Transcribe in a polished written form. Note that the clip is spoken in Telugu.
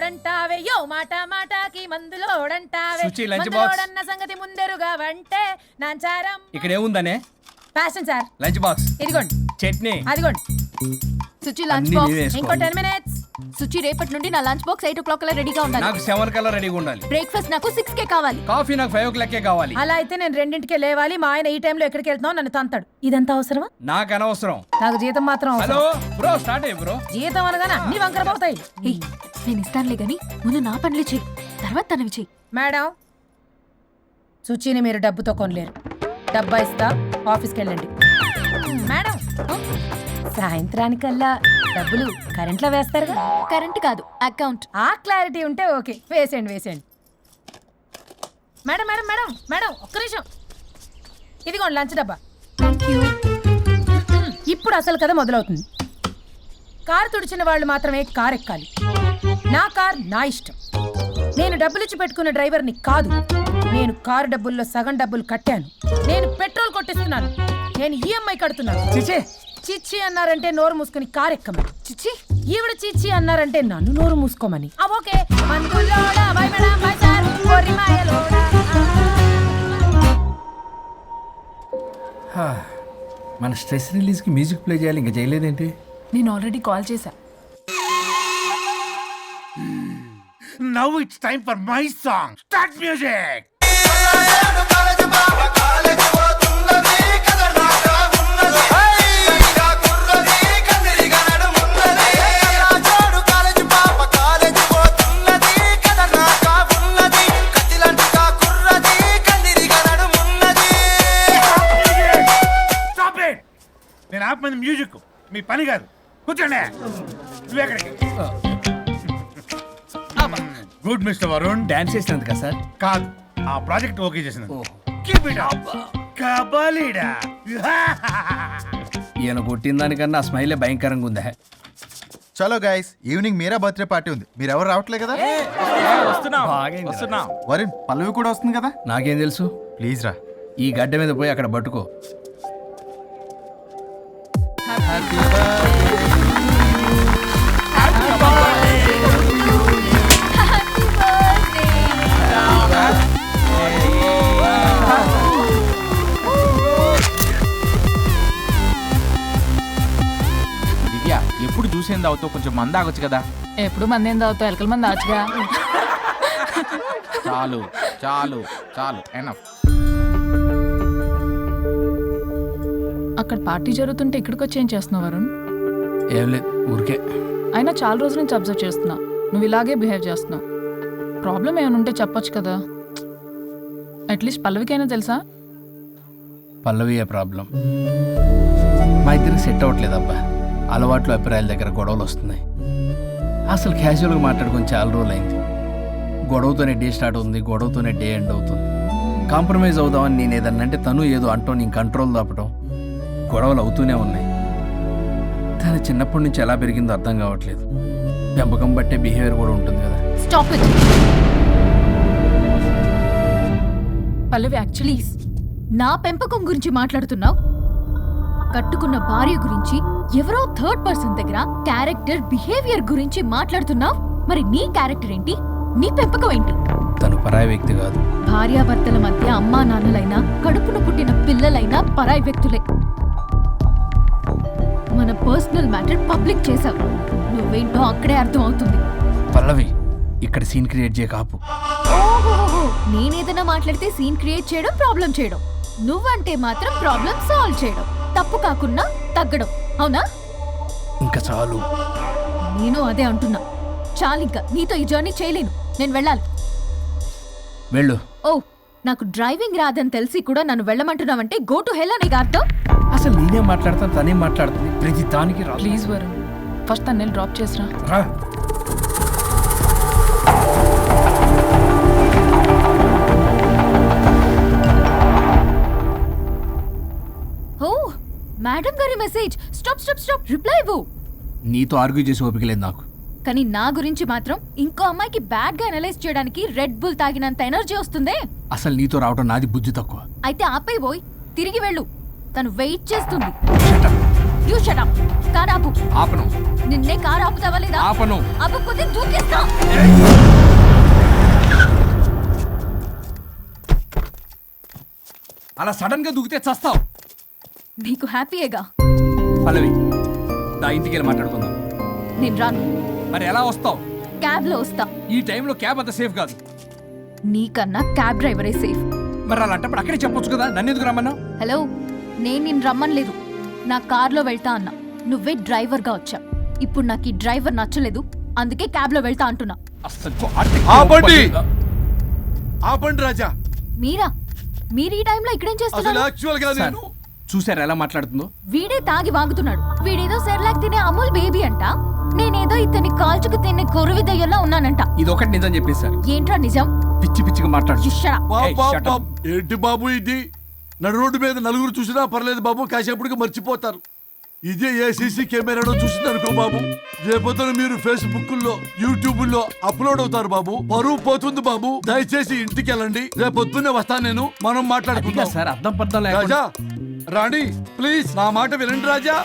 మందులోడంటావే యో మాట మాటకి మందులోడంటావే సుచి, లంచ్ బాక్స్. మందులోడన్న సంగతి ముందెరుగా వంటే నాంచారం ఇక్కడ ఏముందనే ఫ్యాషన్ సార్ లంచ్ బాక్స్, ఇదిగోండి చట్నీ. అదిగోండి సుచి లంచ్ అన్నీ బాక్స్ నేనే వేసుకోవాలి. ఇంకో 10 minutes సుచి రేపటి నుండి నా లంచ్ బాక్స్ 8 o'clock కల్లా రెడీగా ఉండాలి. నాకు 7 కల్లా రెడీగా ఉండాలి. బ్రేక్ఫాస్ట్ నాకు 6 కే కావాలి. కాఫీ నాకు 5 o'clock కావాలి. అలా అయితే నేను 2కే లేవాలి మా ఆయన ఈ టైంలో ఎక్కడికి వెళ్తున్నావు నన్ను తంతాడు ఇదంతా అవసరమా నాకు అనవసరం. నాకు జీతం మాత్రం హలో అవసరం బ్రో, స్టార్ట్ అయ్యి బ్రో. జీతం అనగానే అన్ని వంకర పోతాయి ఏయ్, నేను ఇస్తానులే గాని ముందు నా పనులు చెయ్యి, తర్వాత తనవి చెయ్యి. మేడం సుచిని మీరు డబ్బుతో కొనలేరు డబ్బా ఇస్తా ఆఫీస్కి వెళ్ళండి మేడం సాయంత్రానికల్లా డబ్బులు కరెంట్లో వేస్తారుగా కరెంట్ కాదు, అకౌంట్. ఆ క్లారిటీ ఉంటే ఓకే వేసేయండి వేసేయండి మేడం మేడం మేడం మేడం ఒక్క నిమిషం ఇదిగోండి లంచ్ డబ్బా థ్యాంక్ యూ. ఇప్పుడు అసలు కథ మొదలవుతుంది కారు తుడిచిన వాళ్ళు మాత్రమే కారు ఎక్కాలి నా కార్ నా ఇష్టం నేను డబ్బులిచ్చి పెట్టుకున్న డ్రైవర్ని కాదు నేను కారు డబ్బుల్లో సగం డబ్బులు కట్టాను నేను పెట్రోల్ కొట్టిస్తున్నాను నేను ఈఎంఐ కడుతున్నాను చిచే, చిచ్చి అన్నారంటే నోరు మూసుకొని కారు ఎక్కమని చిచ్చి ఈవిడ చిచ్చి అన్నారంటే నన్ను నోరు మూసుకోమని ఓకే మందులోడా, బై మేడం, బై సార్, కొర్రి మాయలోడా. మన స్ట్రెస్ రిలీజ్ కి మ్యూజిక్ ప్లే చేయాలి, ఇంకా చేయలేదేంటి? నేను ఆల్రెడీ కాల్ చేశా. Now it's time for my song. Start music. Stop it. నేను ఆపమంది మ్యూజిక్ మీ పని కాదు. కూర్చోండి. నువ్వెక్కడికి? Good mister Varun. డాన్స్ చేసినందుకు కదా సార్? కాదు, ఆ ప్రాజెక్ట్ ఓకే చేసింది. ఓహో. Keep it up. కబాలీడా. ఈయన కొట్టిన దానికన్నా ఆ స్మైలే భయంకరంగా ఉందా? చలో గైస్, ఈవినింగ్ మీరా బర్త్డే పార్టీ ఉంది. మీరు ఎవరు రావట్లే కదా? బాగా వరుణ్, పల్లవి కూడా వస్తుంది కదా? నాకేం తెలుసు? ప్లీజ్ రా. ఈ గడ్డ మీద పోయి అక్కడ పట్టుకో. దివ్య, ఎప్పుడు చూసేంది అవుతావు, కొంచెం మంద ఆగొచ్చు కదా. ఎప్పుడు మంది ఏం తాగుతావు, ఎలకల మంది ఆచుగా. చాలు చాలు చాలు, ఎనఫ్. అక్కడ పార్టీ జరుగుతుంటే ఇక్కడికి వచ్చి ఏం చేస్తున్నావు వరుణ్? ఏం లేదు, ఊరికే. అయినా చాలా రోజుల నుంచి అబ్జర్వ్ చేస్తున్నా, నువ్వు ఇలాగే బిహేవ్ చేస్తున్నావు. ప్రాబ్లం ఏమైనా ఉంటే చెప్పొచ్చు కదా. అట్లీస్ట్ పల్లవికైనా తెలుసా? పల్లవియే ప్రాబ్లం. మా ఇద్దరికి సెట్ అవ్వట్లేదు అబ్బా. అలవాట్లు అభిప్రాయాల దగ్గర గొడవలు వస్తున్నాయి. అసలు క్యాజువల్గా మాట్లాడుకొని చాలా రోజులు అయింది. గొడవతోనే డే స్టార్ట్ అవుతుంది, గొడవతోనే డే ఎండ్ అవుతుంది. కాంప్రమైజ్ అవుదామని నేను ఏదన్నా అంటే తను ఏదో అంటూ నేను కంట్రోల్ తప్పడం, గొడవలు అవుతూనే ఉన్నాయి. తను చిన్నప్పటి నుంచి ఎలా పెరిగిందో అర్థం కావట్లేదు. పెంపకం బట్టే బిహేవియర్ కూడా ఉంటుంది కదా. Stop it. పల్లవి యాక్చువల్లీ నా పెంపకం గురించి మాట్లాడుతున్నావు? కట్టుకున్న భార్య గురించి ఎవరో థర్డ్ పర్సన్ దగ్గర క్యారెక్టర్ బిహేవియర్ గురించి మాట్లాడుతున్నావు. మరి నీ క్యారెక్టర్ ఏంటి? నీ పెంపకం ఏంటి? తను పరాయి వ్యక్తి కాదు. భార్యాభర్తల మధ్య అమ్మా నాన్నలైనా కడుపున పుట్టిన పిల్లలైనా పరాయి వ్యక్తులే. మన పర్సనల్ మ్యాటర్ పబ్లిక్ చేసావు. నువ్వేంటో అక్కడే అర్థం అవుతుంది. పల్లవి, ఇక్కడ సీన్ క్రియేట్ చేయ కాపు. ఓహోహో, నేనేదైనా మాట్లాడితే సీన్ క్రియేట్ చేయడం, ప్రాబ్లం చేయడం. నువ్వంటే మాత్రం ప్రాబ్లం సాల్వ్ చేయడం, తప్పు కాకుండా తగ్గడం. అవునా? ఇంకా చాలు. నేను అదే అంటున్నా. చాలింకా నీతో ఈ జర్నీ చేయలేను. నేను వెళ్ళాలి. వెళ్ళు. ఓ, నాకు డ్రైవింగ్ రాదని తెలిసి కూడా నన్ను వెళ్ళమంటున్నావంటే గో టు హెల్ అనే అర్థం. అసలు నేనే మాట్లాడతాను, తనే మాట్లాడుతుంది. ప్రతి దానికి రా. ప్లీజ్ వరుణ్, ఫస్ట్ తను డ్రాప్ చేసిరా. రా. ఓ, మేడం గారి message. Stop stop stop, reply ఇవ్వు. నీతో ఆర్గ్యూ చేసి ఓపిక లేదు నాకు. కానీ నా గురించి మాత్రం ఇంకో అమ్మాయికి బ్యాడ్ గా అనలైజ్ చేయడానికి రెడ్ బుల్ తాగినంత ఎనర్జీ వస్తుందే. అసలు నీతో రావటం నాది బుద్ధి తక్కువ. అయితే ఆపై పోయి తిరిగి వెళ్ళు. తను వెయిట్ చేస్తుంది. Shut up. You shut up. Car ఆపు. ఆపను నిన్నే కార్ ఆపుతావా లేదా? ఆపను ఆపకపోతే దూకేస్తా. అలా సడన్ గా దూకితే చస్తావు. నీకు హ్యాపీయేగా? పల్లవి దా ఇంటికి వెళ్ళి మాట్లాడుకుందాం. నేను రాను. మరి ఎలా వస్తావు? క్యాబ్ లో వస్తా. ఈ టైంలో క్యాబ్ అంత సేఫ్ కాదు. నీకన్నా క్యాబ్ డ్రైవరే సేఫ్. మరి అలాంటప్పుడు అక్కడే చెప్పొచ్చు కదా, నన్ను ఎందుకు రమ్మన్నావు? హలో, నేను నిన్ను రమ్మనలేదు. నా కార్లో వెళ్తా అన్నా. నువ్వే డ్రైవర్గా వచ్చా. ఇప్పుడు నాకు ఈ డ్రైవర్ నచ్చలేదు, అందుకే క్యాబ్లో వెళ్తా అంటున్నా. అస్సలు ఆపండి! ఆపండి రాజా. మీరా? మీరు ఈ టైంలో ఇక్కడేం అసలు చేస్తున్నారు? యాక్చువల్ గా నేను చూసారా ఎలా మాట్లాడుతుందో? వీడే తాగి వాగుతున్నాడు. వీడేదో సెర్లాక్ తినే అమూల్ బేబీ అంట. నేనేదో ఇతన్ని కాల్చుకు తినే కొరువి దయ్యంలో ఉన్నానంట. ఇది ఒకటి నిజం చెప్పేశారు. ఏంట్రా నిజం? పిచ్చి పిచ్చిగా మాట్లాడు. జుష్షడా. ఏంటి బాబు ఇది? నడు రోడ్డు మీద నలుగురు చూసినా పర్లేదు బాబు, కాసేపటికి మర్చిపోతారు. ఇదే ఏ సీసీ కెమెరాలో చూసిందనుకో బాబు, రేపొద్దున మీరు ఫేస్బుక్ లో యూట్యూబ్ లో అప్లోడ్ అవుతారు బాబు. పరువు పోతుంది బాబు. దయచేసి ఇంటికి వెళ్ళండి, రేపొద్దునే వస్తాను నేను, మనం మాట్లాడుకుందాం. సార్ అర్థం పర్థం రాజా రాణి ప్లీజ్ నా మాట వినండి రాజా.